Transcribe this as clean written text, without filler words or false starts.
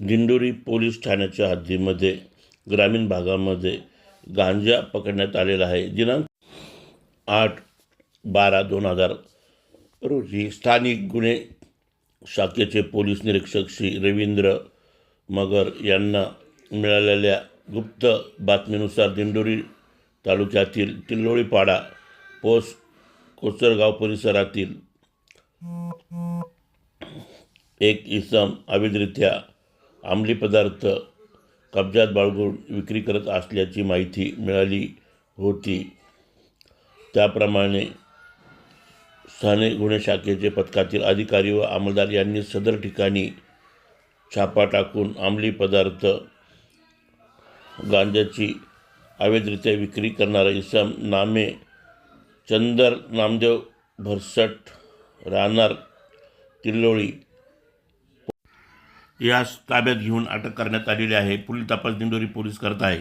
Dindori police ठाण्याच्या हद्दीमध्ये ग्रामीण भागामध्ये गांजा पकडण्यात आलेला आहे। दिनांक 8/12/2000 रोजी स्थानिक गुन्हे शाखेचे पोलीस निरीक्षक श्री रवींद्र मगर यांना मिळालेल्या गुप्त बातमीनुसार दिंडोरी तालुक्यातील तिल्लोळीपाडा पोस्ट कोचरगाव परिसरातील एक इसम अवैधरित्या अंमली पदार्थ कब्जात बाळगून विक्री करत असल्याची माहिती मिळाली होती। त्याप्रमाणे स्थानिक गुन्हे शाखेचे पथकातील अधिकारी व अंमलदार यांनी सदर ठिकाणी छापा टाकून अंमली पदार्थ गांजाची अवैधरित्या विक्री करणारा इसम नामे चंदर नामदेव भरसट राहणार तिल्लोळी यास ताब्यात घेऊन अटक करण्यात आलेली आहे। पुढील तपास दिंडोरी पोलीस करत आहे।